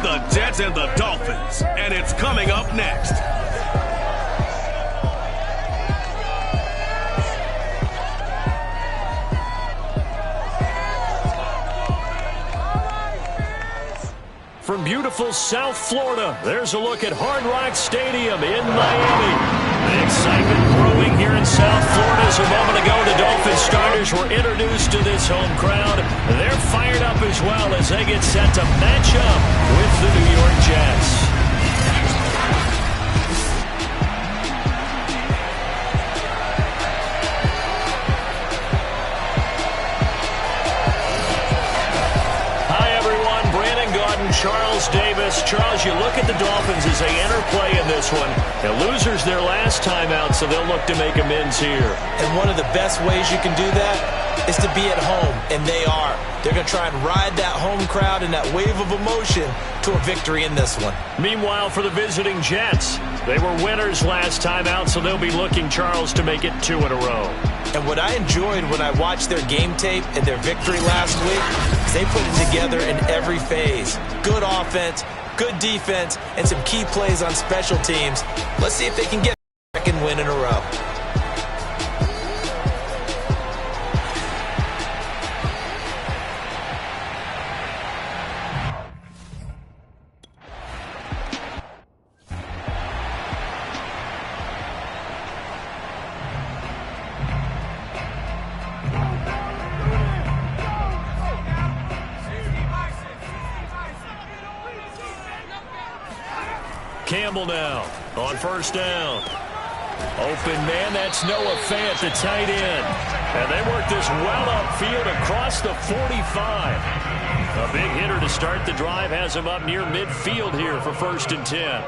It's the Jets and the Dolphins, and it's coming up next. From beautiful South Florida, there's a look at Hard Rock Stadium in Miami. The excitement growing here in South Florida as a moment ago the Dolphins starters were introduced to this home crowd. They're fired up as well as they get set to match up with the New York Jets. Charles Davis. Charles, you look at the Dolphins as they enter play in this one. The losers their last time out, so they'll look to make amends here. And one of the best ways you can do that is to be at home, and they are. They're going to try and ride that home crowd and that wave of emotion to a victory in this one. Meanwhile, for the visiting Jets, they were winners last time out, so they'll be looking, Charles, to make it 2 in a row. And what I enjoyed when I watched their game tape and their victory last week is they put it together in every phase. Good offense, good defense, and some key plays on special teams. Let's see if they can get a second win in a row. Campbell now on first down. Open man, that's Noah Fant, the tight end. And they work this well upfield across the 45. A big hitter to start the drive has him up near midfield here for 1st and 10.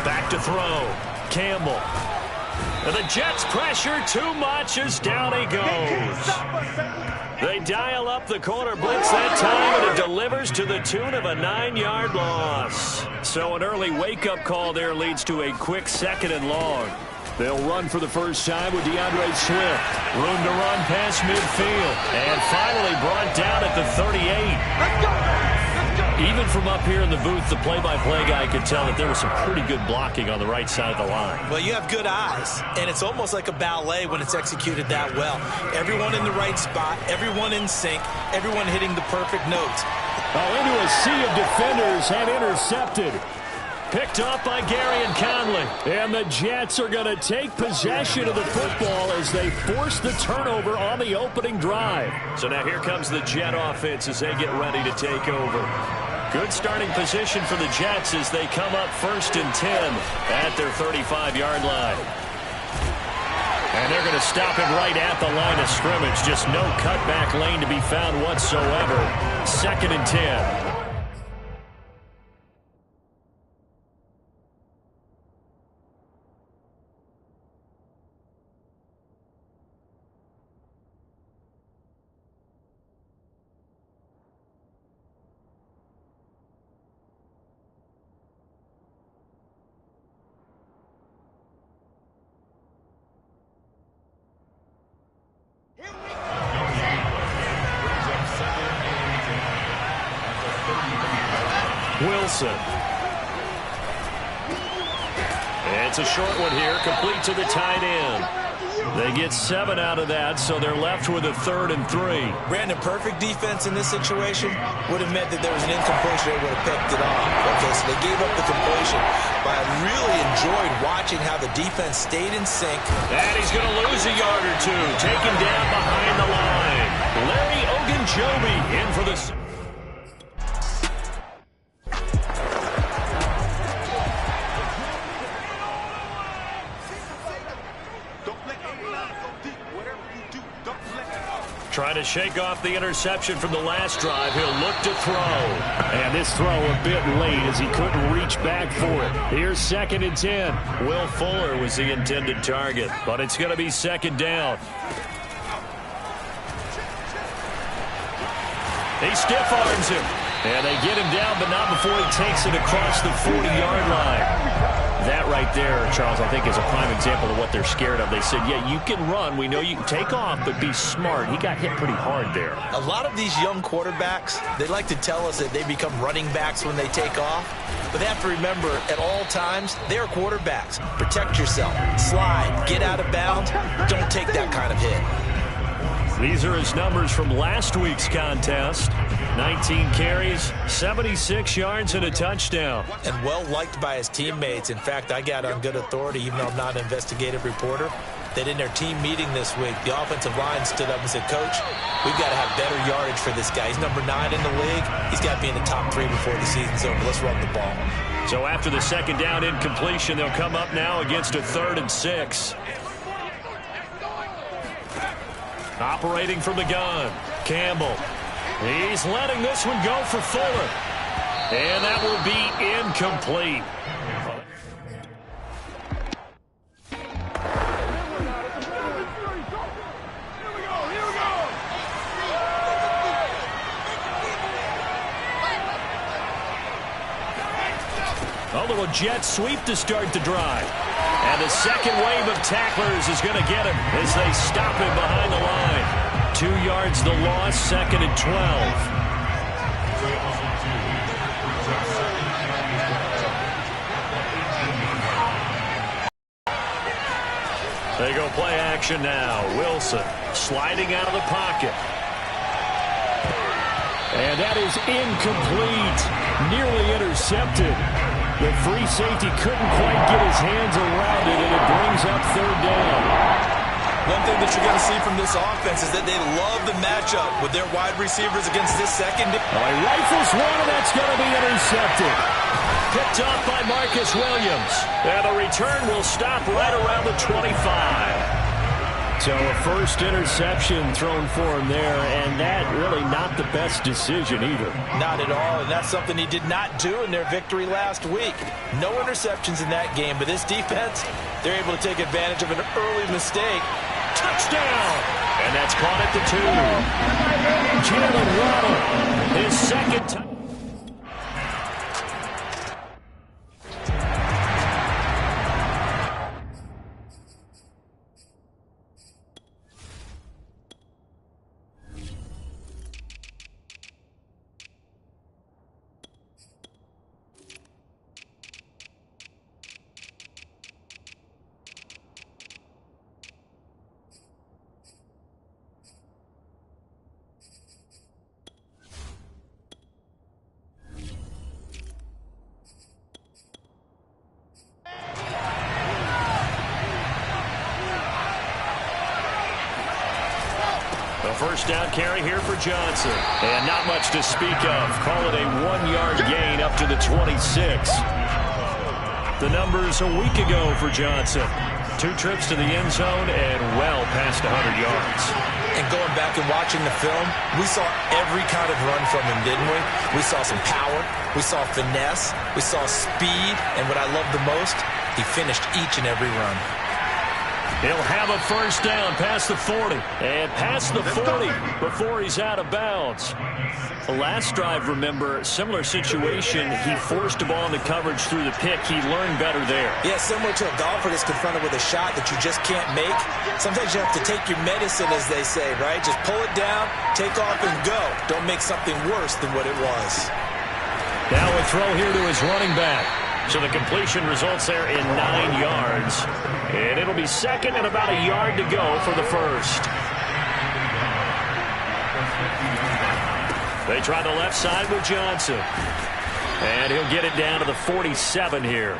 Back to throw. Campbell. And the Jets pressure too much as down he goes. They dial up the corner blitz that time, and it delivers to the tune of a 9-yard loss. So an early wake-up call there leads to a quick 2nd and long. They'll run for the first time with DeAndre Swift. Room to run past midfield. And finally brought down at the 38. Let's go! Even from up here in the booth, the play-by-play guy could tell that there was some pretty good blocking on the right side of the line. Well, you have good eyes, and it's almost like a ballet when it's executed that well. Everyone in the right spot, everyone in sync, everyone hitting the perfect notes. Oh, into a sea of defenders and intercepted. Picked up by Gary and Conley. And the Jets are going to take possession of the football as they force the turnover on the opening drive. So now here comes the Jet offense as they get ready to take over. Good starting position for the Jets as they come up 1st and 10 at their 35-yard line. And they're going to stop it right at the line of scrimmage. Just no cutback lane to be found whatsoever. 2nd and 10. Wilson. It's a short one here, complete to the tight end. They get 7 out of that, so they're left with a 3rd and 3. Brandon, perfect defense in this situation would have meant that there was an incompletion. They would have picked it off. Okay, so they gave up the completion. But I really enjoyed watching how the defense stayed in sync. And he's going to lose a yard or two. Taken down behind the line. Larry Ogunjobi in for the... Trying to shake off the interception from the last drive. He'll look to throw. And this throw a bit late as he couldn't reach back for it. Here's 2nd and 10. Will Fuller was the intended target, but it's going to be 2nd down. He stiff arms him. And they get him down, but not before he takes it across the 40-yard line. That right there, Charles, I think is a prime example of what they're scared of. They said, yeah, you can run. We know you can take off, but be smart. He got hit pretty hard there. A lot of these young quarterbacks, they like to tell us that they become running backs when they take off. But they have to remember, at all times, they're quarterbacks. Protect yourself. Slide. Get out of bounds. Don't take that kind of hit. These are his numbers from last week's contest. 19 carries, 76 yards, and a touchdown. And well-liked by his teammates. In fact, I got on good authority, even though I'm not an investigative reporter, that in their team meeting this week, the offensive line stood up and said, Coach, we've got to have better yardage for this guy. He's number 9 in the league. He's got to be in the top 3 before the season's over. Let's run the ball. So after the second down incompletion, they'll come up now against a 3rd and 6. Operating from the gun, Campbell. He's letting this one go for Fuller. And that will be incomplete. A little jet sweep to start the drive. And the second wave of tacklers is going to get him as they stop him behind the line. 2 yards the loss, 2nd and 12. They go play action now. Wilson sliding out of the pocket. And that is incomplete. Nearly intercepted. The free safety couldn't quite get his hands around it, and it brings up 3rd down. One thing that you're going to see from this offense is that they love the matchup with their wide receivers against this second. He rifles one, and that's going to be intercepted. Picked off by Marcus Williams. And the return will stop right around the 25. So a first interception thrown for him there, and that really not the best decision either. Not at all, and that's something he did not do in their victory last week. No interceptions in that game, but this defense, they're able to take advantage of an early mistake. Touchdown! And that's caught at the 2. Jalen Waddle, his second touchdown. First down carry here for Johnson. And not much to speak of. Call it a 1-yard gain up to the 26. The numbers a week ago for Johnson. 2 trips to the end zone and well past 100 yards. And going back and watching the film, we saw every kind of run from him, didn't we? We saw some power. We saw finesse. We saw speed. And what I love the most, he finished each and every run. He'll have a first down past the 40. And past the 40 before he's out of bounds. The last drive, remember, similar situation. He forced the ball into coverage through the pick. He learned better there. Yeah, similar to a golfer that's confronted with a shot that you just can't make. Sometimes you have to take your medicine, as they say, right? Just pull it down, take off, and go. Don't make something worse than what it was. Now a throw here to his running back. So the completion results there in 9 yards. And it'll be second and about a yard to go for the first. They try the left side with Johnson. And he'll get it down to the 47 here.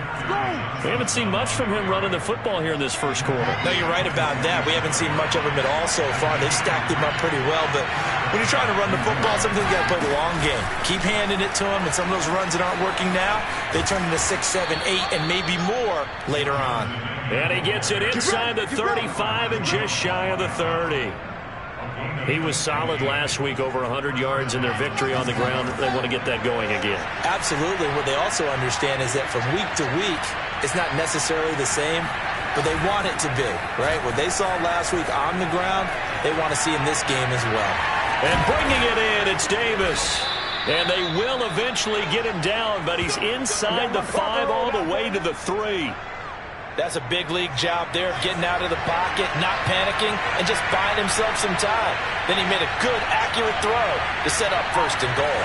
We haven't seen much from him running the football here in this first quarter. No, you're right about that. We haven't seen much of him at all so far. They've stacked him up pretty well. But when you're trying to run the football, sometimes you got to play the long game. Keep handing it to him. And some of those runs that aren't working now, they turn into 6, 7, 8, and maybe more later on. And he gets it inside the 35 and just shy of the 30. He was solid last week, over 100 yards in their victory on the ground. They want to get that going again. Absolutely. What they also understand is that from week to week, it's not necessarily the same, but they want it to be, right? What they saw last week on the ground, they want to see in this game as well. And bringing it in, it's Davis. And they will eventually get him down, but he's inside the 5 all the way to the 3. That's a big league job there, getting out of the pocket, not panicking, and just buying himself some time. Then he made a good, accurate throw to set up 1st and goal.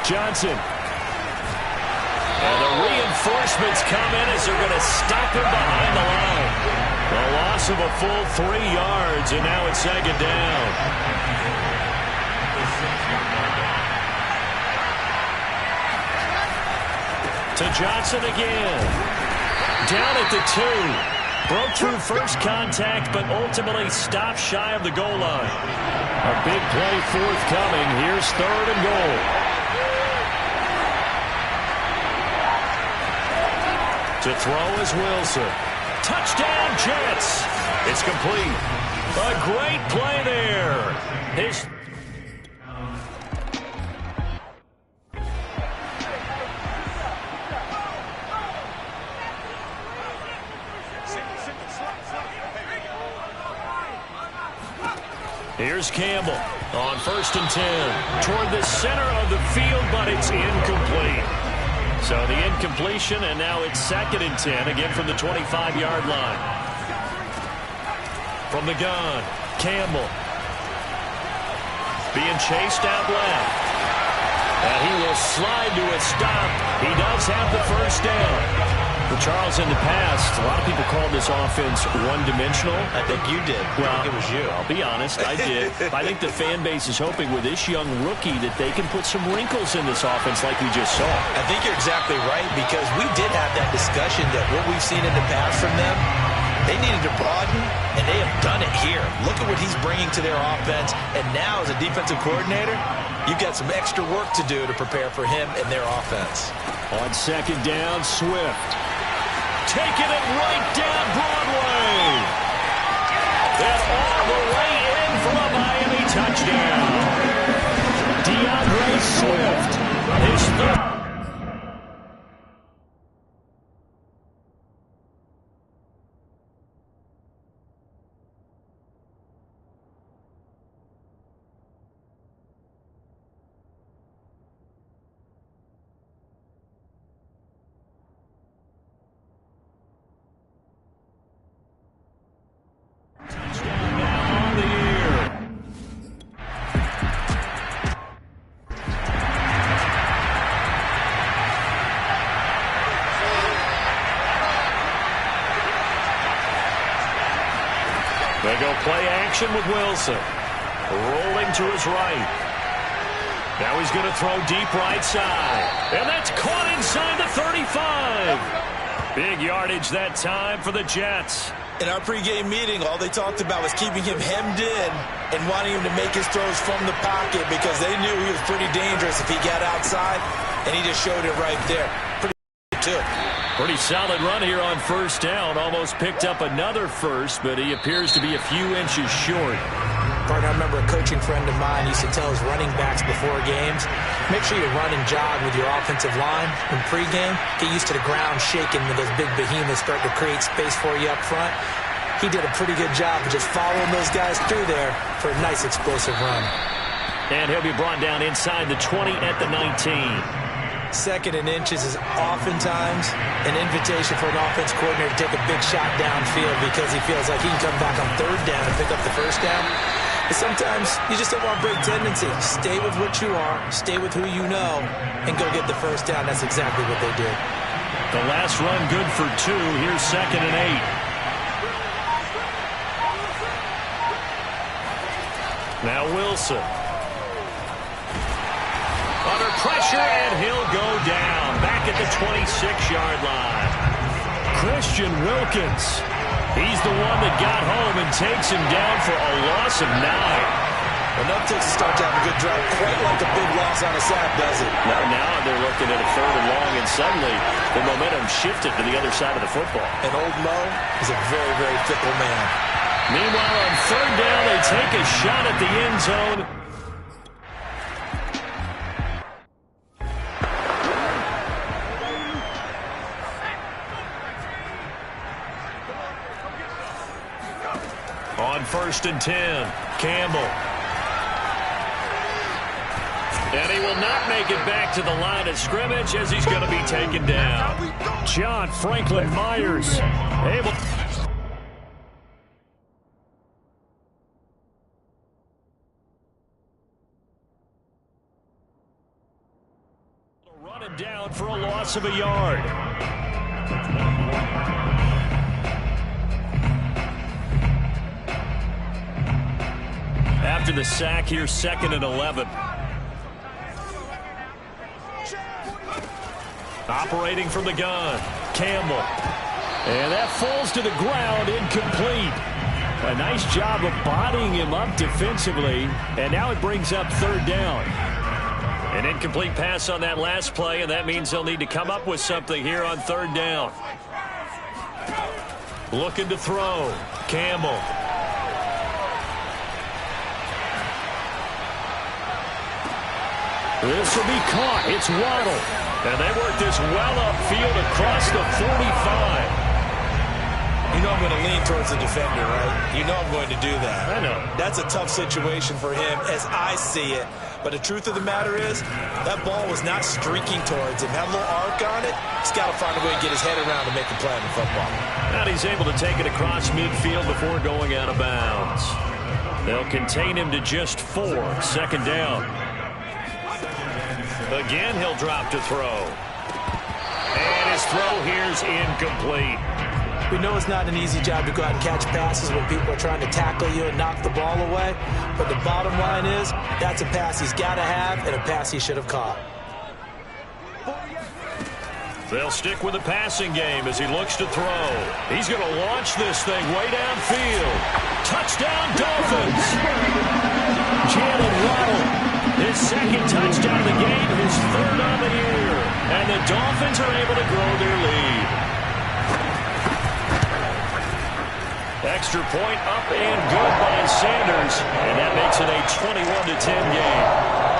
Johnson. And the reinforcements come in as they're going to stop him behind the line. A loss of a full 3 yards, and now it's 2nd down. To Johnson again. Down at the 2. Broke through first contact, but ultimately stopped shy of the goal line. A big play forthcoming. Here's 3rd and goal. To throw is Wilson. Touchdown, Jets. It's complete. A great play there. Here's Campbell on 1st and 10. Toward the center of the field, but it's incomplete. So the incompletion, and now it's 2nd and 10, again from the 25-yard line. From the gun, Campbell. Being chased out left. And he will slide to a stop. He does have the 1st down. Well, Charles, in the past, a lot of people called this offense one-dimensional. I think you did. Well, I think it was you. I'll be honest, I did. I think the fan base is hoping with this young rookie that they can put some wrinkles in this offense like we just saw. I think you're exactly right, because we did have that discussion that what we've seen in the past from them, they needed to broaden, and they have done it here. Look at what he's bringing to their offense, and now as a defensive coordinator, you've got some extra work to do to prepare for him and their offense. On 2nd down, Swift. Taking it right down Broadway. And all the way in for a Miami touchdown. DeAndre Swift. His 3rd. They go play action with Wilson. Rolling to his right. Now he's going to throw deep right side. And that's caught inside the 35. Big yardage that time for the Jets. In our pregame meeting, all they talked about was keeping him hemmed in and wanting him to make his throws from the pocket because they knew he was pretty dangerous if he got outside, and he just showed it right there. Pretty solid run here on 1st down. Almost picked up another 1st, but he appears to be a few inches short. Partner, I remember a coaching friend of mine used to tell his running backs before games, make sure you run and jog with your offensive line in pregame. Get used to the ground shaking when those big behemoths start to create space for you up front. He did a pretty good job of just following those guys through there for a nice explosive run. And he'll be brought down inside the 20 at the 19. 2nd and inches is oftentimes an invitation for an offense coordinator to take a big shot downfield because he feels like he can come back on 3rd down and pick up the 1st down. But sometimes you just don't want to break tendency. Stay with what you are, stay with who you know, and go get the 1st down. That's exactly what they did. The last run good for 2. Here's 2nd and 8. Now Wilson. Under pressure, and he'll go down. Back at the 26-yard line. Christian Wilkins. He's the one that got home and takes him down for a loss of 9. Well, that takes a start to have a good drive. Quite like a big loss on a sack, does it? Now they're looking at a 3rd and long, and suddenly the momentum shifted to the other side of the football. And old Mo is a very, very fickle man. Meanwhile, on 3rd down, they take a shot at the end zone. On 1st and 10, Campbell. And he will not make it back to the line of scrimmage as he's going to be taken down. John Franklin Myers able to run him down for a loss of a yard. After the sack, here's 2nd and 11. Operating from the gun, Campbell. And that falls to the ground, incomplete. A nice job of bodying him up defensively. And now it brings up 3rd down. An incomplete pass on that last play, and that means they'll need to come up with something here on 3rd down. Looking to throw, Campbell. This will be caught. It's Waddle. And they work this well upfield across the 45. You know I'm going to lean towards the defender, right? You know I'm going to do that. I know. That's a tough situation for him as I see it. But the truth of the matter is, that ball was not streaking towards him. Had a little arc on it. He's got to find a way to get his head around to make a play on the football. And he's able to take it across midfield before going out of bounds. They'll contain him to just 4. 2nd down. Again, he'll drop to throw. And his throw here's incomplete. We know it's not an easy job to go out and catch passes when people are trying to tackle you and knock the ball away. But the bottom line is, that's a pass he's got to have and a pass he should have caught. They'll stick with the passing game as he looks to throw. He's going to launch this thing way downfield. Touchdown, Dolphins! Jalen Waddle. His 2nd touchdown of the game, his 3rd on the year. And the Dolphins are able to grow their lead. Extra point up and good by Sanders. And that makes it a 21-10 game.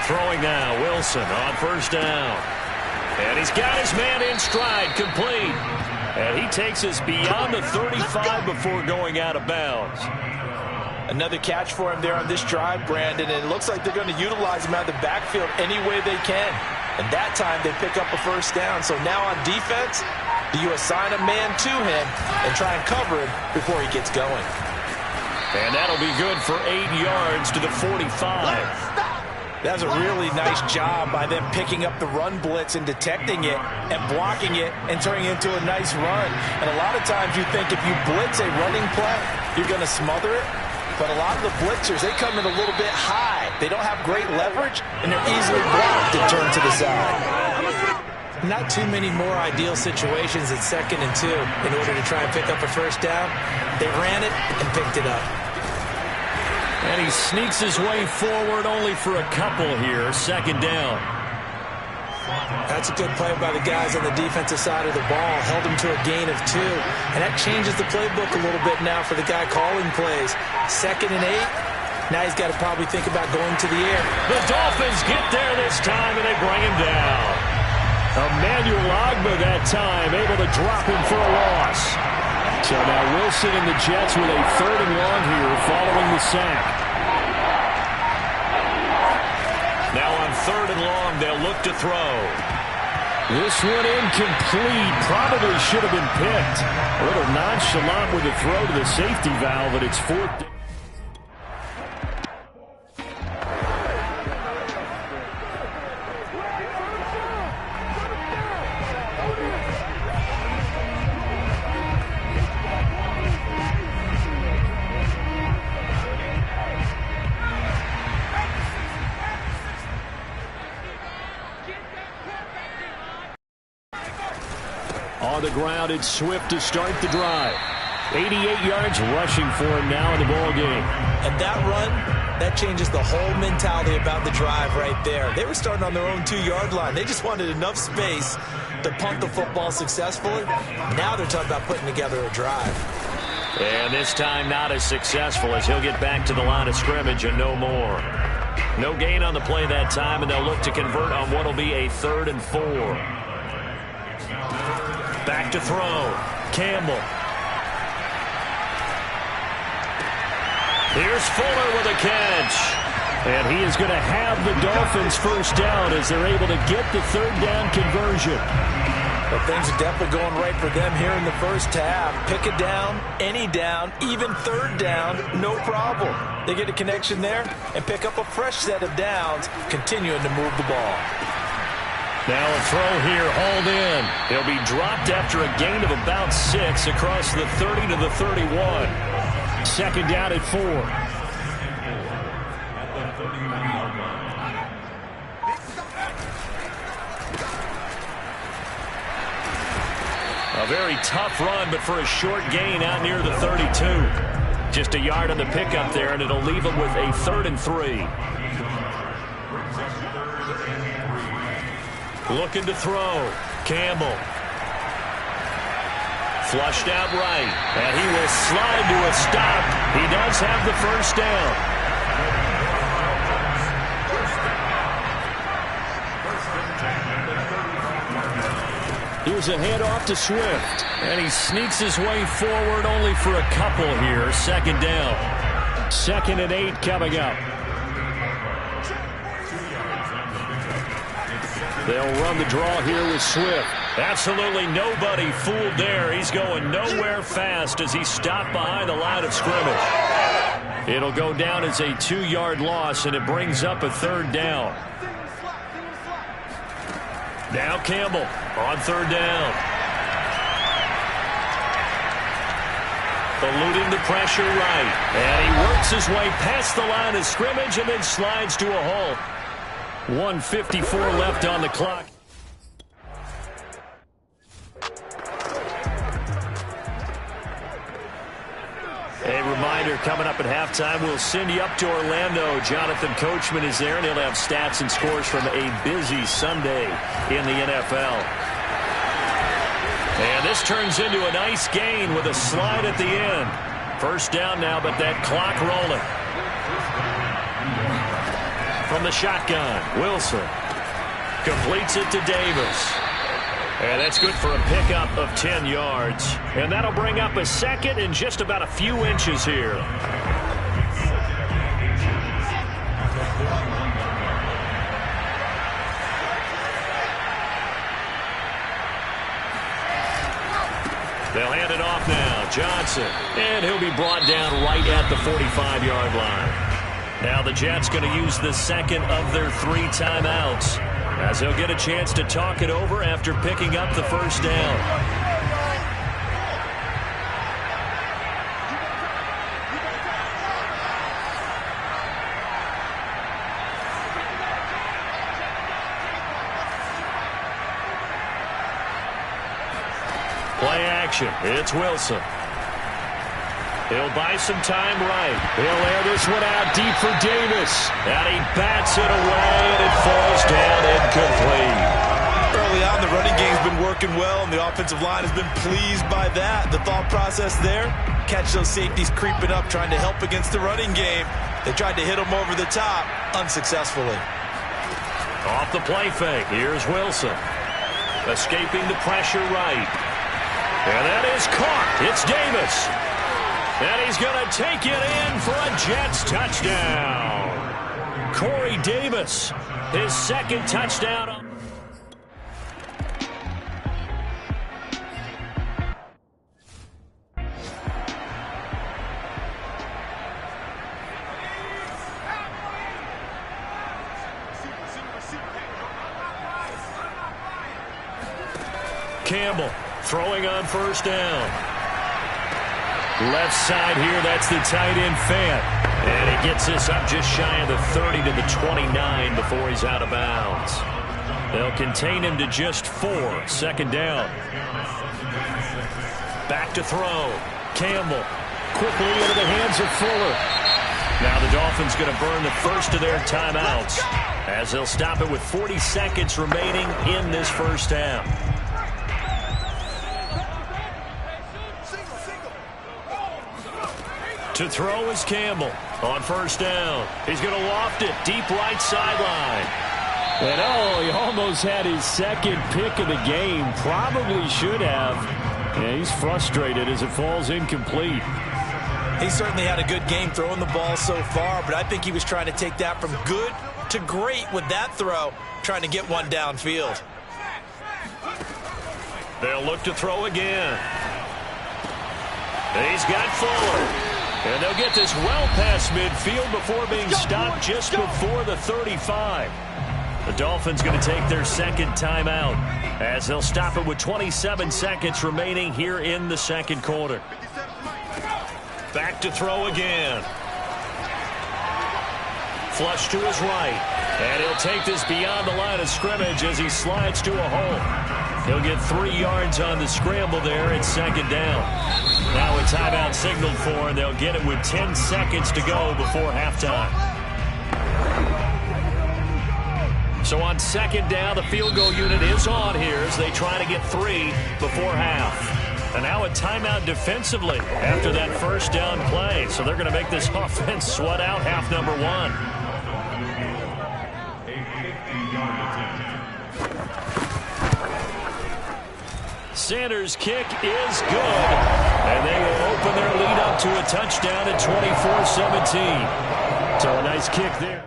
Throwing now, Wilson on 1st down. And he's got his man in stride, complete. And he takes us beyond the 35 before going out of bounds. Another catch for him there on this drive, Brandon. And it looks like they're going to utilize him out of the backfield any way they can. And that time they pick up a 1st down. So now on defense, do you assign a man to him and try and cover him before he gets going? And that'll be good for 8 yards to the 45. That was a really nice job by them picking up the run blitz and detecting it and blocking it and turning it into a nice run. And a lot of times you think if you blitz a running play, you're going to smother it. But a lot of the blitzers, they come in a little bit high. They don't have great leverage, and they're easily blocked and turned to the side. Not too many more ideal situations at 2nd and 2 in order to try and pick up a 1st down. They ran it and picked it up. And he sneaks his way forward only for a couple here. 2nd down. That's a good play by the guys on the defensive side of the ball. Held him to a gain of 2. And that changes the playbook a little bit now for the guy calling plays. 2nd and 8. Now he's got to probably think about going to the air. The Dolphins get there this time, and they bring him down. Emmanuel Ogbah that time, able to drop him for a loss. So now Wilson and the Jets with a 3rd and long here following the sack. Now on 3rd and long, they'll look to throw. This one incomplete. Probably should have been picked. A little nonchalant with the throw to the safety valve, but it's 4th. On the ground, it's Swift to start the drive. 88 yards rushing for him now in the ball game. And that run That changes the whole mentality about the drive right there. They were starting on their own 2-yard line. They just wanted enough space to punt the football successfully. Now they're talking about putting together a drive. And this time not as successful, as he'll get back to the line of scrimmage and no more. No gain on the play that time, and they'll look to convert on what will be a 3rd and 4. Back to throw. Campbell. Here's Fuller with a catch. And he is going to have the Dolphins first down as they're able to get the 3rd down conversion. But things are definitely going right for them here in the first half. Pick a down, any down, even 3rd down, no problem. They get a connection there and pick up a fresh set of downs, continuing to move the ball. Now a throw here, hauled in. He'll be dropped after a gain of about 6 across the 30 to the 31. 2nd down at 4. A very tough run, but for a short gain out near the 32. Just a yard on the pickup there, and it'll leave him with a 3rd and 3. Looking to throw. Campbell. Flushed out right, and he will slide to a stop. He does have the first down. Here's a handoff to Swift, and he sneaks his way forward only for a couple here. 2nd down. 2nd and 8 coming up. They'll run the draw here with Swift. Absolutely nobody fooled there. He's going nowhere fast as he stopped behind the line of scrimmage. It'll go down as a 2-yard loss, and it brings up a 3rd down. Now Campbell on 3rd down. Eluding the pressure right. And he works his way past the line of scrimmage and then slides to a halt. 1:54 left on the clock. A reminder, coming up at halftime, we'll send you up to Orlando. Jonathan Coachman is there, and he'll have stats and scores from a busy Sunday in the NFL. And this turns into a nice gain with a slide at the end. First down now, but that clock rolling. From the shotgun, Wilson completes it to Davis. And that's good for a pickup of 10 yards. And that'll bring up a 2nd and just about a few inches here. They'll hand it off now. Johnson. And he'll be brought down right at the 45-yard line. Now the Jets going to use the 2nd of their 3 timeouts, as they'll get a chance to talk it over after picking up the first down. Play action. It's Wilson. He'll buy some time right. He'll air this one out deep for Davis. And he bats it away, and it falls down incomplete. Early on, the running game's been working well, and the offensive line has been pleased by that. The thought process there, catch those safeties creeping up, trying to help against the running game. They tried to hit him over the top, unsuccessfully. Off the play fake, here's Wilson. Escaping the pressure right. And that is caught. It's Davis. And he's going to take it in for a Jets touchdown. Corey Davis, his 2nd touchdown. Campbell throwing on first down. Left side here, that's the tight end Fant. And he gets this up just shy of the 30 to the 29 before he's out of bounds. They'll contain him to just 4. 2nd down. Back to throw. Campbell quickly into the hands of Fuller. Now the Dolphins going to burn the first of their timeouts as they'll stop it with 40 seconds remaining in this first half. To throw is Campbell on first down. He's going to loft it deep right sideline. And he almost had his second pick of the game. Probably should have. Yeah, he's frustrated as it falls incomplete. He certainly had a good game throwing the ball so far, but I think he was trying to take that from good to great with that throw, trying to get one downfield. They'll look to throw again. He's got Fuller. And they'll get this well past midfield before being stopped just before the 35. The Dolphins going to take their second timeout as they'll stop it with 27 seconds remaining here in the second quarter. Back to throw again. Flush to his right. And he'll take this beyond the line of scrimmage as he slides to a hole. He'll get 3 yards on the scramble there at second down. Now a timeout signaled for, and they'll get it with 10 seconds to go before halftime. So on second down, the field goal unit is on here as they try to get 3 before half. And now a timeout defensively after that first down play. So they're going to make this offense sweat out half number 1. Sanders' kick is good. And they will open their lead up to a touchdown at 24-17. So a nice kick there.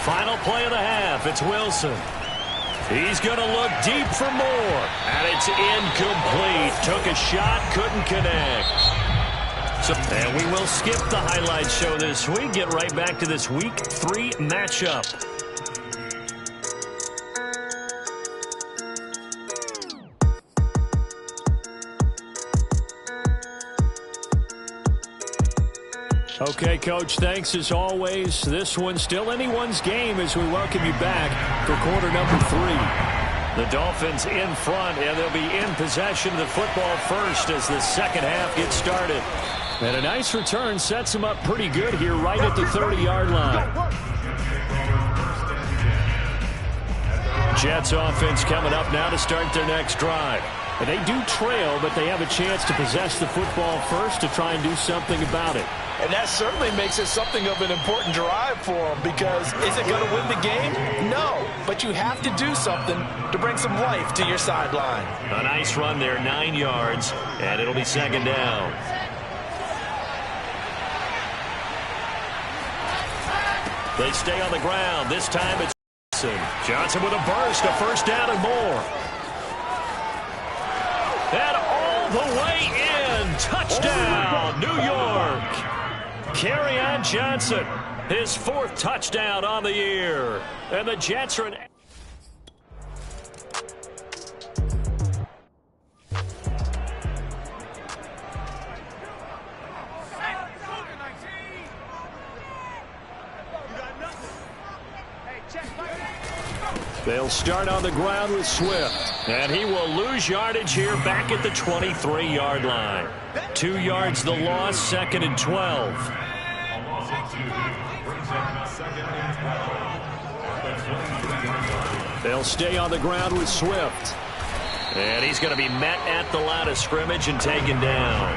Final play of the half. It's Wilson. He's going to look deep for more. And it's incomplete. Took a shot, couldn't connect. And we will skip the highlight show this week. Get right back to this Week 3 matchup. Okay, Coach, thanks as always. This one's still anyone's game as we welcome you back for quarter number 3. The Dolphins in front, and they'll be in possession of the football first as the second half gets started. And a nice return sets them up pretty good here right at the 30-yard line. Jets offense coming up now to start their next drive. And they do trail, but they have a chance to possess the football first to try and do something about it. And that certainly makes it something of an important drive for them, because is it going to win the game? No, but you have to do something to bring some life to your sideline. A nice run there, 9 yards, and it'll be second down. They stay on the ground. This time it's Johnson. Johnson with a burst, a first down and more. And all the way in. Touchdown, New York. Kerryon Johnson, his 4th touchdown on the year. And the Jets are in. They'll start on the ground with Swift. And he will lose yardage here back at the 23-yard line. 2 yards the loss, 2nd and 12. They'll stay on the ground with Swift. And he's going to be met at the line of scrimmage and taken down.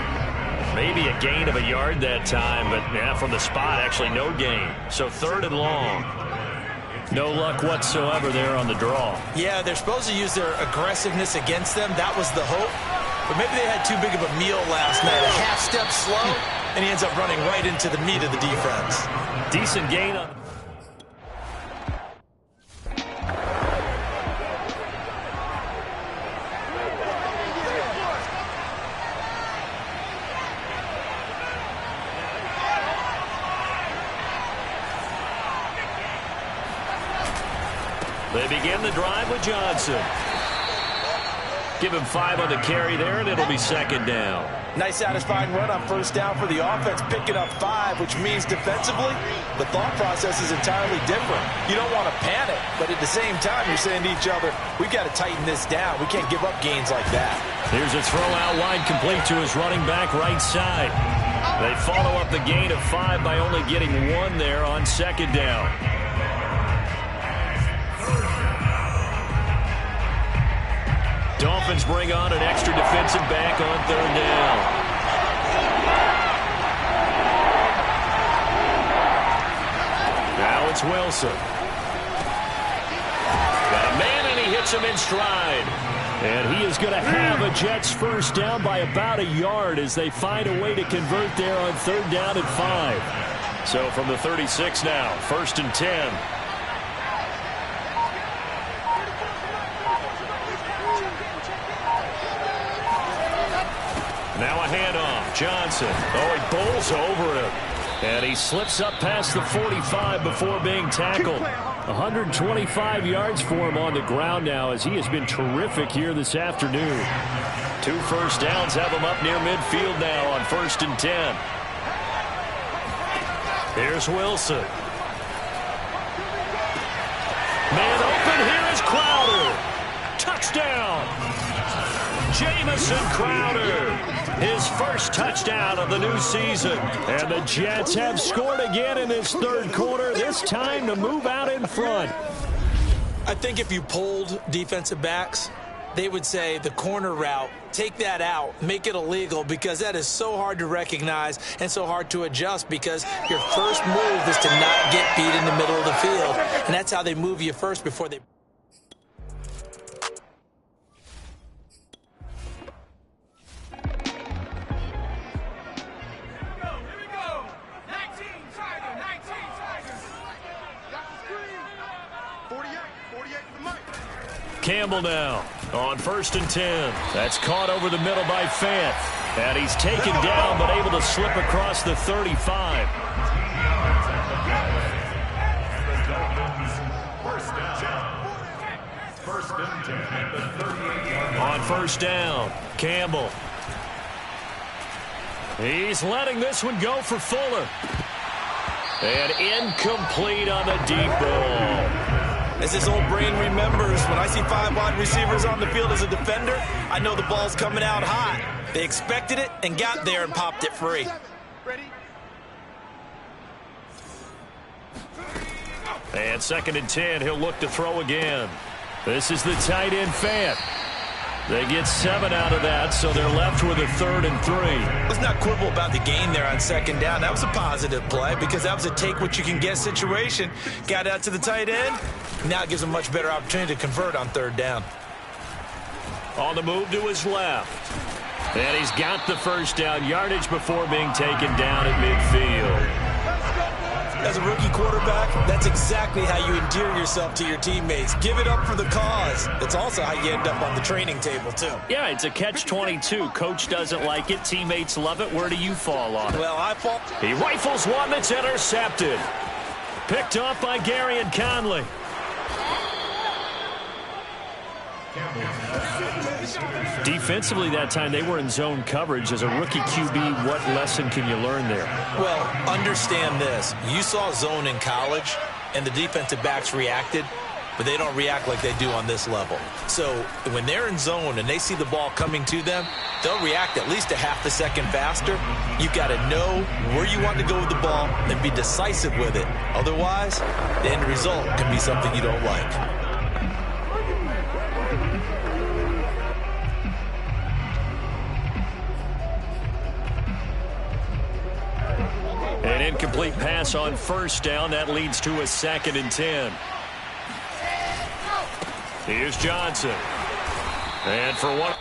Maybe a gain of a yard that time, but yeah, from the spot, actually no gain. So 3rd and long. No luck whatsoever there on the draw. Yeah, they're supposed to use their aggressiveness against them. That was the hope. But maybe they had too big of a meal last night. A half step slow, and he ends up running right into the meat of the defense. Decent gain on. They begin the drive with Johnson. Give him 5 on the carry there, and it'll be second down. Nice satisfying run on first down for the offense, picking up 5, which means defensively, the thought process is entirely different. You don't want to panic, but at the same time, you're saying to each other, we've got to tighten this down. We can't give up gains like that. Here's a throw out wide, complete to his running back right side. They follow up the gain of 5 by only getting 1 there on second down. Dolphins bring on an extra defensive back on third down. Now it's Wilson. Got a man, and he hits him in stride. And he is going to have a Jets first down by about a yard as they find a way to convert there on third down and 5. So from the 36 now, 1st and 10. Now a handoff. Johnson. Oh, he bowls over him. And he slips up past the 45 before being tackled. 125 yards for him on the ground now as he has been terrific here this afternoon. 2 first downs have him up near midfield now on 1st and 10. Here's Wilson. Man open. Here is Crowder. Touchdown. Jamison Crowder, his first touchdown of the new season. And the Jets have scored again in this third quarter, this time to move out in front. I think if you polled defensive backs, they would say the corner route, take that out, make it illegal, because that is so hard to recognize and so hard to adjust because your first move is to not get beat in the middle of the field. And that's how they move you first before they... Campbell now on 1st and 10. That's caught over the middle by Fant. And he's taken down but able to slip across the 35. On 1st down, Campbell. He's letting this one go for Fuller. And incomplete on the deep ball. As his old brain remembers, when I see 5 wide receivers on the field as a defender, I know the ball's coming out hot. They expected it and got there and popped it free. And 2nd and 10, he'll look to throw again. This is the tight end Fant. They get 7 out of that, so they're left with a 3rd and 3. Let's not quibble about the gain there on 2nd down. That was a positive play because that was a take-what-you-can-get situation. Got out to the tight end. Now it gives him a much better opportunity to convert on 3rd down. On the move to his left. And he's got the first down yardage before being taken down at midfield. As a rookie quarterback, that's exactly how you endear yourself to your teammates. Give it up for the cause. That's also how you end up on the training table, too. Yeah, it's a catch-22. Coach doesn't like it. Teammates love it. Where do you fall on it? Well, I fall. He rifles one that's intercepted. Picked off by Gary and Conley. Defensively that time, they were in zone coverage. As a rookie QB, what lesson can you learn there? Well, understand this. You saw zone in college, and the defensive backs reacted, but they don't react like they do on this level. So when they're in zone and they see the ball coming to them, they'll react at least a half a second faster. You've got to know where you want to go with the ball and be decisive with it. Otherwise, the end result can be something you don't like. An incomplete pass on 1st down. That leads to a 2nd and 10. Here's Johnson. And for one...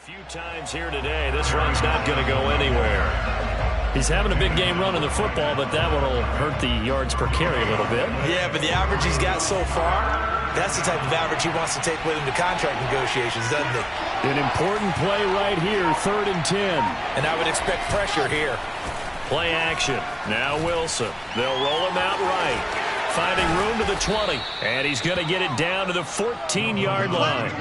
few times here today. This run's not going to go anywhere. He's having a big game running the football, but that one will hurt the yards per carry a little bit. Yeah, but the average he's got so far, that's the type of average he wants to take with him to contract negotiations, doesn't it? An important play right here, 3rd and 10. And I would expect pressure here. Play action. Now Wilson. They'll roll him out right. Finding room to the 20. And he's going to get it down to the 14-yard line.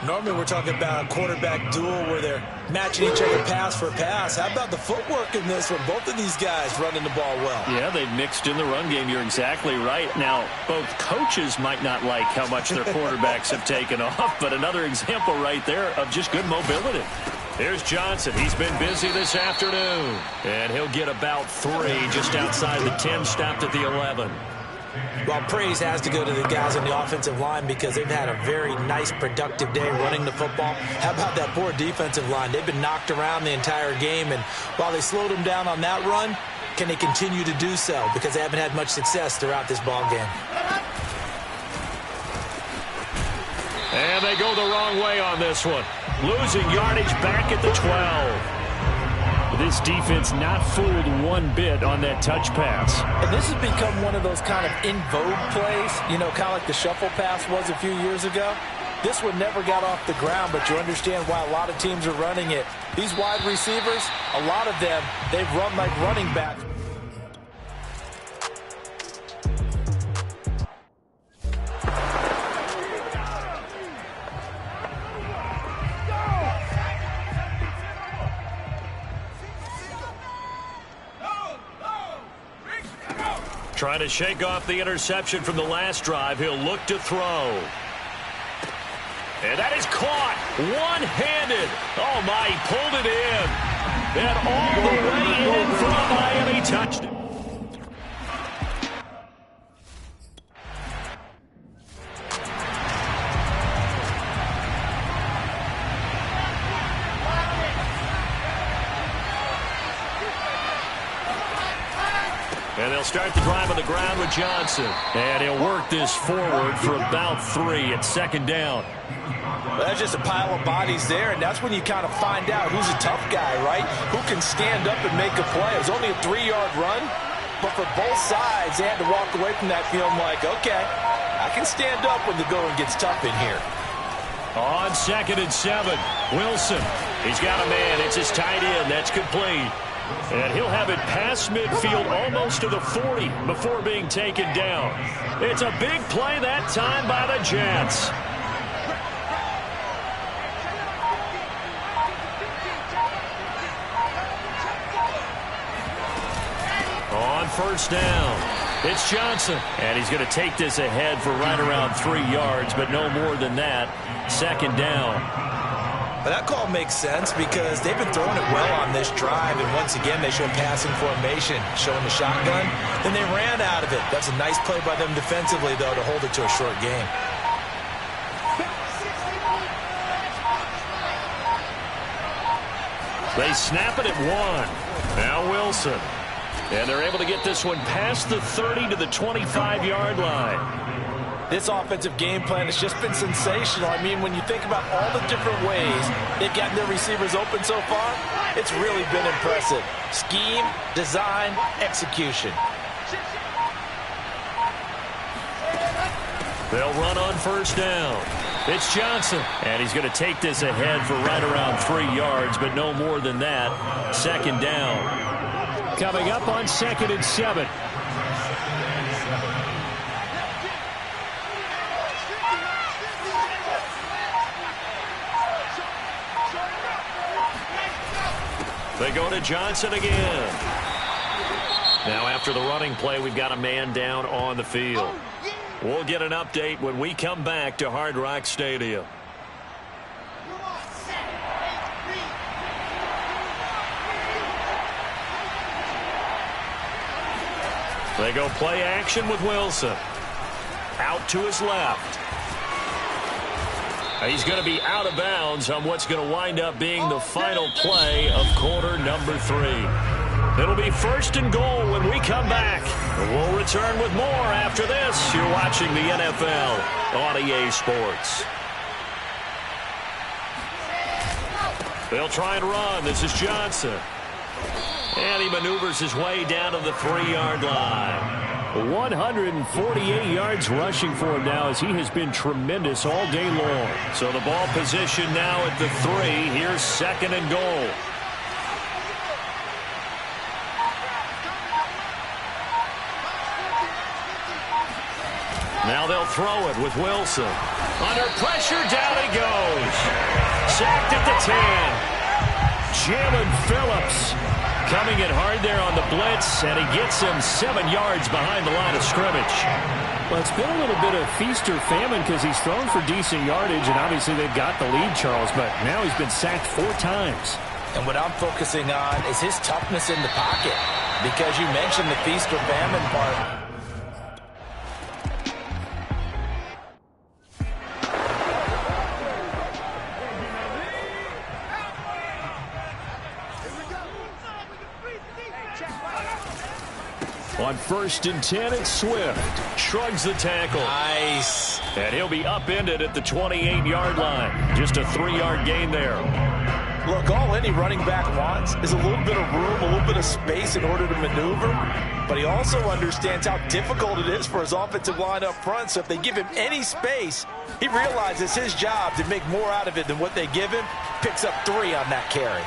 Normally we're talking about a quarterback duel where they're matching each other pass for pass. How about the footwork in this one? Both of these guys running the ball well. Yeah, they've mixed in the run game. You're exactly right. Now, both coaches might not like how much their quarterbacks have taken off, but another example right there of just good mobility. Here's Johnson. He's been busy this afternoon. And he'll get about 3 just outside the 10, stopped at the 11. Well, praise has to go to the guys on the offensive line because they've had a very nice, productive day running the football. How about that poor defensive line? They've been knocked around the entire game, and while they slowed them down on that run, can they continue to do so? Because they haven't had much success throughout this ball game. And they go the wrong way on this one. Losing yardage back at the 12. This defense not fooled one bit on that touch pass. And this has become one of those kind of in vogue plays, you know, kind of like the shuffle pass was a few years ago. This one never got off the ground, but you understand why a lot of teams are running it. These wide receivers, a lot of them, they've run like running backs. Trying to shake off the interception from the last drive. He'll look to throw. And that is caught one-handed. Oh, my, he pulled it in. And all the way in from Miami. Touched it. And they'll start the drive on the ground with Johnson. And he'll work this forward for about 3 at 2nd down. Well, that's just a pile of bodies there, and that's when you kind of find out who's a tough guy, right? Who can stand up and make a play. It was only a 3-yard run, but for both sides, they had to walk away from that feeling like, okay, I can stand up when the going gets tough in here. On 2nd and 7, Wilson. He's got a man. It's his tight end. That's complete. And he'll have it past midfield almost to the 40 before being taken down. It's a big play that time by the Jets. On 1st down, it's Johnson. And he's going to take this ahead for right around 3 yards, but no more than that. 2nd down. But that call makes sense because they've been throwing it well on this drive, and once again they show passing formation, showing the shotgun. Then they ran out of it. That's a nice play by them defensively, though, to hold it to a short game. They snap it at 1. Now Wilson. And they're able to get this one past the 30 to the 25-yard line. This offensive game plan has just been sensational. I mean, when you think about all the different ways they've gotten their receivers open so far, it's really been impressive. Scheme, design, execution. They'll run on 1st down. It's Johnson. And he's going to take this ahead for right around 3 yards, but no more than that. 2nd down. Coming up on 2nd and 7. They go to Johnson again. Now after the running play, we've got a man down on the field. We'll get an update when we come back to Hard Rock Stadium. They go play action with Wilson. Out to his left. He's going to be out of bounds on what's going to wind up being the final play of quarter number 3. It'll be 1st and goal when we come back. We'll return with more after this. You're watching the NFL on EA Sports. They'll try and run. This is Johnson. And he maneuvers his way down to the 3-yard line. 148 yards rushing for him now as he has been tremendous all day long. So the ball position now at the 3. Here's 2nd and goal. Now they'll throw it with Wilson. Under pressure, down he goes. Sacked at the 10. Jalen Phillips coming in hard there on the blitz, and he gets him 7 yards behind the line of scrimmage. Well, it's been a little bit of feast or famine because he's thrown for decent yardage, and obviously they've got the lead, Charles, but now he's been sacked 4 times. And what I'm focusing on is his toughness in the pocket, because you mentioned the feast or famine part. On 1st and 10, it's Swift. Shrugs the tackle. Nice. And he'll be upended at the 28-yard line. Just a 3-yard gain there. Look, all any running back wants is a little bit of room, a little bit of space in order to maneuver. But he also understands how difficult it is for his offensive line up front. So if they give him any space, he realizes his job to make more out of it than what they give him. Picks up 3 on that carry.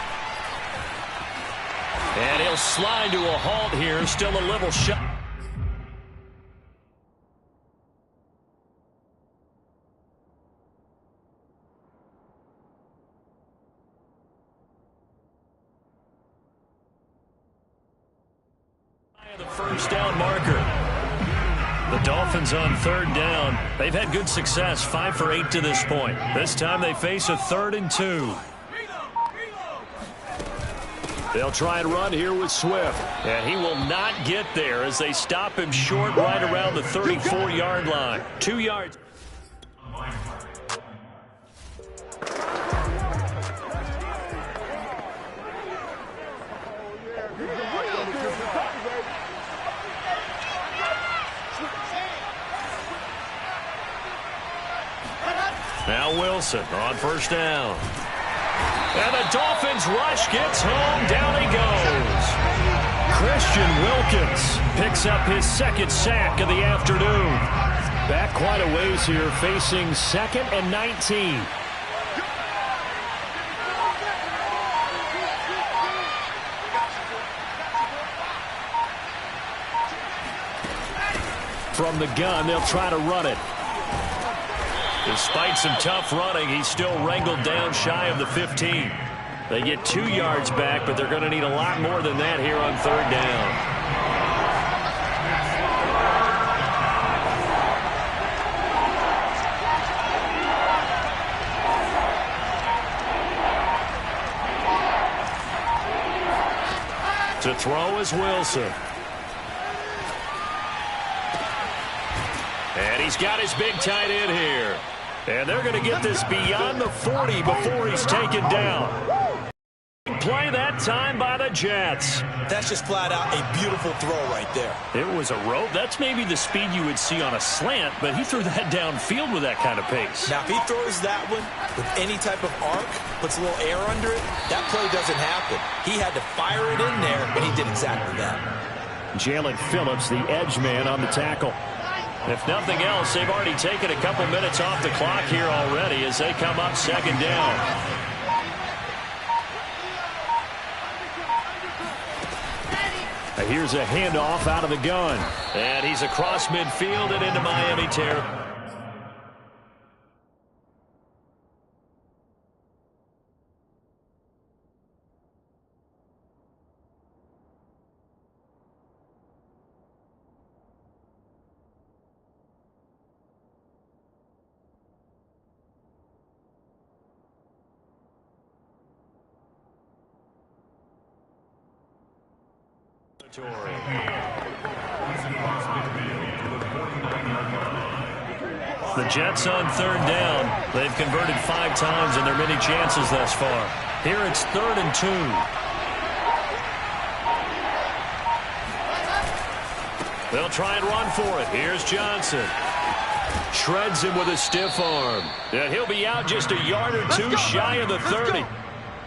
And he'll slide to a halt here. Still a little shot. The first down marker. The Dolphins on 3rd down. They've had good success, 5 for 8 to this point. This time they face a 3rd and 2. They'll try and run here with Swift. And he will not get there as they stop him short right around the 34-yard line. 2 yards. Now Wilson on 1st down. And the Dolphins rush gets home. Down he goes. Christian Wilkins picks up his 2nd sack of the afternoon. Back quite a ways here, facing 2nd and 19. From the gun, they'll try to run it. Despite some tough running, he's still wrangled down shy of the 15. They get 2 yards back, but they're going to need a lot more than that here on 3rd down. To throw is Wilson. And he's got his big tight end here. And they're going to get this beyond the 40 before he's taken down. Play that time by the Jets. That's just flat out a beautiful throw right there. It was a rope. That's maybe the speed you would see on a slant, but he threw that downfield with that kind of pace. Now, if he throws that one with any type of arc, puts a little air under it, that play doesn't happen. He had to fire it in there, and he did exactly that. Jalen Phillips, the edge man on the tackle. If nothing else, they've already taken a couple minutes off the clock here already as they come up 2nd down. Here's a handoff out of the gun. And he's across midfield and into Miami territory. The Jets on 3rd down. They've converted 5 times in their many chances thus far. Here it's 3rd and 2. They'll try and run for it. Here's Johnson. Shreds him with a stiff arm. And he'll be out just a yard or 2 shy of the 30.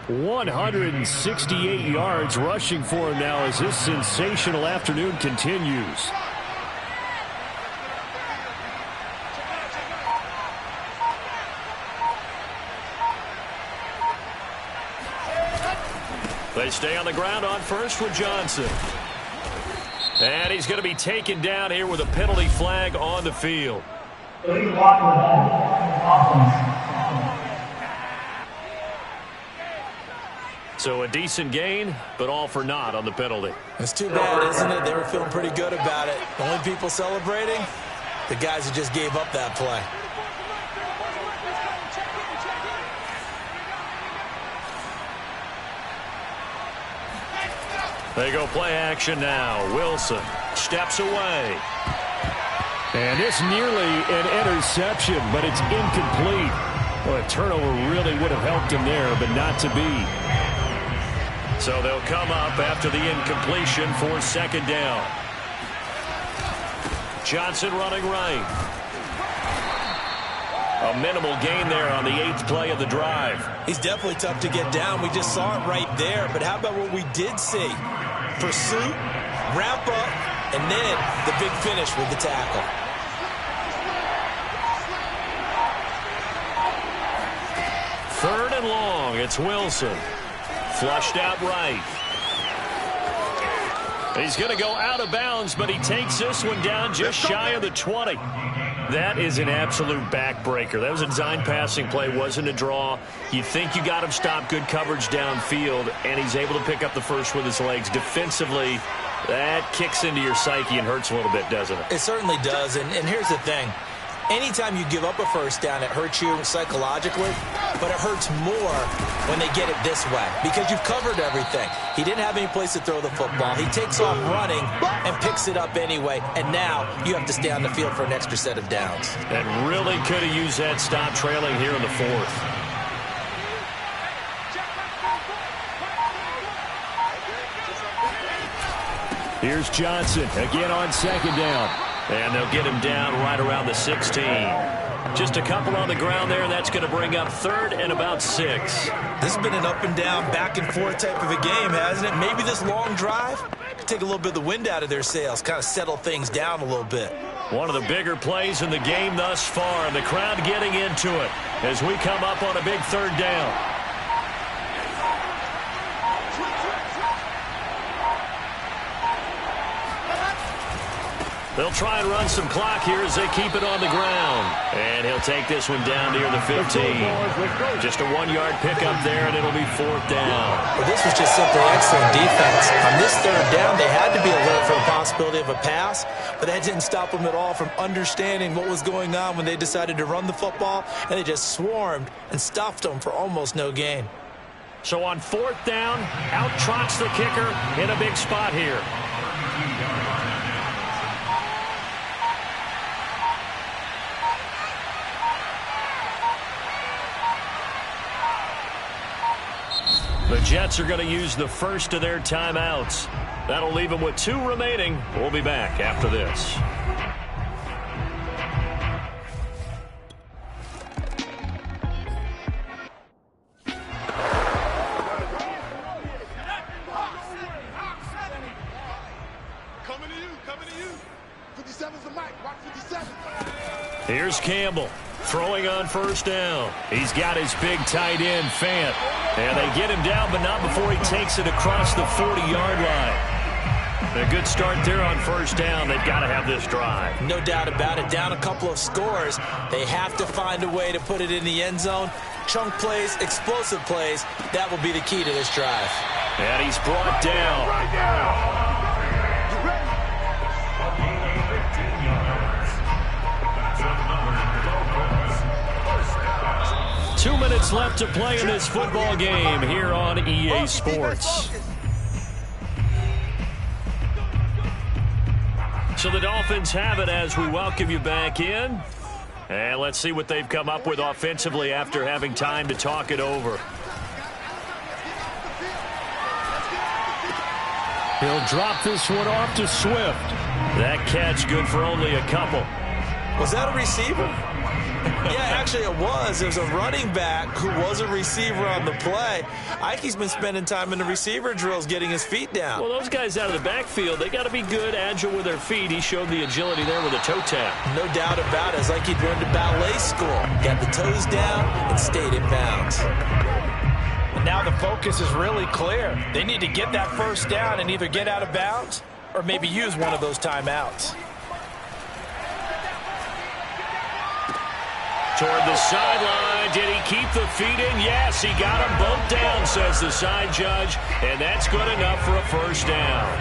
168 yards rushing for him now as this sensational afternoon continues. They stay on the ground on first with Johnson. And he's going to be taken down here with a penalty flag on the field. So a decent gain, but all for naught on the penalty. It's too bad, isn't it? They were feeling pretty good about it. The only people celebrating, the guys who just gave up that play. They go play action now. Wilson steps away. And it's nearly an interception, but it's incomplete. Well, a turnover really would have helped him there, but not to be. So they'll come up after the incompletion for second down. Johnson running right. A minimal gain there on the 8th play of the drive. He's definitely tough to get down. We just saw it right there. But how about what we did see? Pursuit, wrap up, and then the big finish with the tackle. Third and long. It's Wilson. Flushed out right. He's going to go out of bounds, but he takes this one down just shy of the 20. That is an absolute backbreaker. That was a design passing play, wasn't a draw. You think you got him stopped, good coverage downfield, and he's able to pick up the first with his legs. Defensively, that kicks into your psyche and hurts a little bit, doesn't it? It certainly does, and here's the thing. Anytime you give up a first down, it hurts you psychologically, but it hurts more when they get it this way because you've covered everything. He didn't have any place to throw the football. He takes off running and picks it up anyway, and now you have to stay on the field for an extra set of downs. And really could have used that stop trailing here in the 4th. Here's Johnson again on second down. And they'll get him down right around the 16. Just a couple on the ground there. That's going to bring up third and about 6. This has been an up and down, back and forth type of a game, hasn't it? Maybe this long drive could take a little bit of the wind out of their sails, kind of settle things down a little bit. One of the bigger plays in the game thus far, and the crowd getting into it as we come up on a big third down. They'll try and run some clock here as they keep it on the ground. And he'll take this one down near the 15. Just a 1-yard pickup there, and it'll be 4th down. Well, this was just simply excellent defense. On this third down, they had to be alert for the possibility of a pass, but that didn't stop them at all from understanding what was going on when they decided to run the football, and they just swarmed and stuffed them for almost no gain. So on 4th down, out trots the kicker in a big spot here. The Jets are going to use the first of their timeouts. That'll leave them with 2 remaining. We'll be back after this. Coming to you. 57's the mic. Watch 57. Here's Campbell. Throwing on first down. He's got his big tight end, Fant. And they get him down, but not before he takes it across the 40-yard line. A good start there on first down. They've got to have this drive. No doubt about it. Down a couple of scores. They have to find a way to put it in the end zone. Chunk plays, explosive plays. That will be the key to this drive. And he's brought down. Right down. 2 minutes left to play in this football game here on EA Sports. So the Dolphins have it as we welcome you back in. And let's see what they've come up with offensively after having time to talk it over. He'll drop this one off to Swift. That catch good for only a couple. Was that a receiver? Yeah, actually it was. There was a running back who was a receiver on the play. Ike's been spending time in the receiver drills getting his feet down. Well, those guys out of the backfield, they got to be good, agile with their feet. He showed the agility there with a toe tap. No doubt about it. It's like he'd learned to ballet school. Got the toes down and stayed in bounds. And now the focus is really clear. They need to get that first down and either get out of bounds or maybe use one of those timeouts. Toward the sideline. Did he keep the feet in? Yes, he got them both down, says the side judge. And that's good enough for a first down.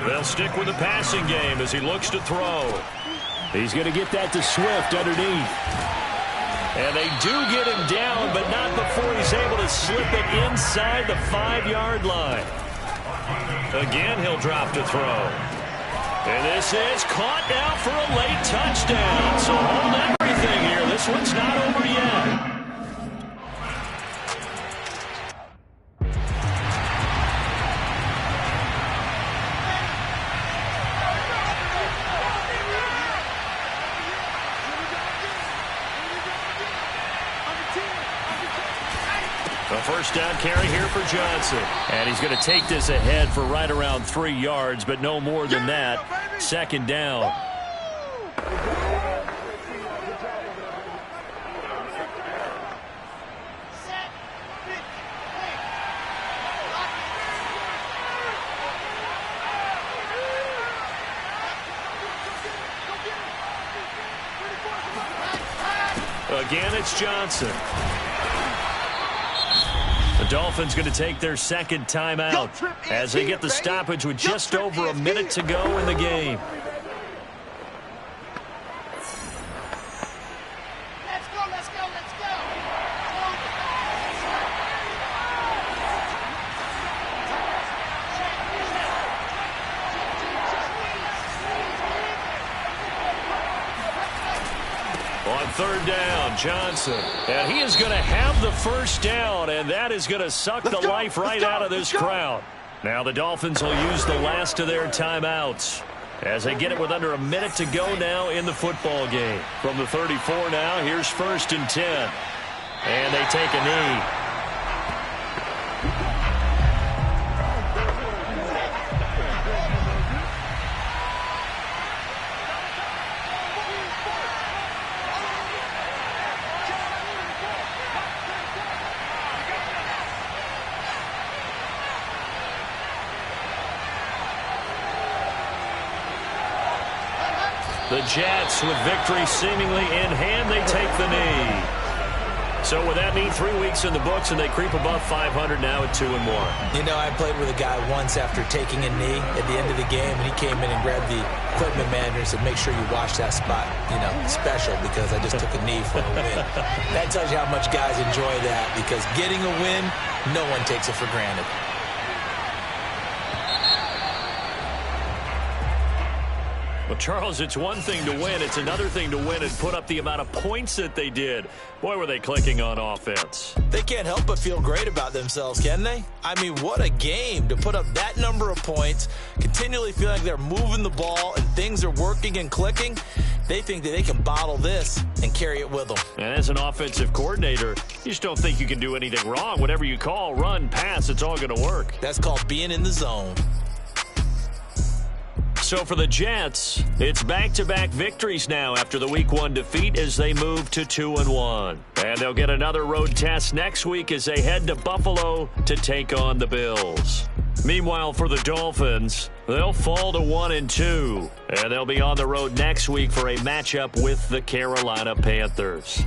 They'll stick with the passing game as he looks to throw. He's going to get that to Swift underneath. And they do get him down, but not before he's able to slip it inside the 5-yard line. Again, he'll drop to throw. And this is caught now for a late touchdown. So hold everything here. This one's not over yet. A first down carry here for Johnson. And he's going to take this ahead for right around 3 yards, but no more than that. Second down. Again, it's Johnson. The Dolphins going to take their second timeout as they get the stoppage with just over a minute to go in the game. Let's go, let's go, let's go. On third down, Johnson. And he is going to have the first down, and that is going to suck the life right out of this crowd. Now the Dolphins will use the last of their timeouts as they get it with under a minute to go now in the football game. From the 34 now, here's 1st and 10. And they take a knee. The Jets, with victory seemingly in hand, they take the knee. So with that mean 3 weeks in the books, and they creep above 500 now at 2-1. You know, I played with a guy once after taking a knee at the end of the game, and he came in and grabbed the equipment manager and said, make sure you watch that spot, you know, special, because I just took a knee for a win. That tells you how much guys enjoy that, because getting a win, no one takes it for granted. Well, Charles, it's one thing to win. It's another thing to win and put up the amount of points that they did. Boy, were they clicking on offense. They can't help but feel great about themselves, can they? I mean, what a game to put up that number of points, continually feel like they're moving the ball and things are working and clicking. They think that they can bottle this and carry it with them. And as an offensive coordinator, you just don't think you can do anything wrong. Whatever you call, run, pass, it's all going to work. That's called being in the zone. So for the Jets, it's back-to-back victories now after the Week 1 defeat as they move to 2-1. And they'll get another road test next week as they head to Buffalo to take on the Bills. Meanwhile, for the Dolphins, they'll fall to 1-2. And they'll be on the road next week for a matchup with the Carolina Panthers.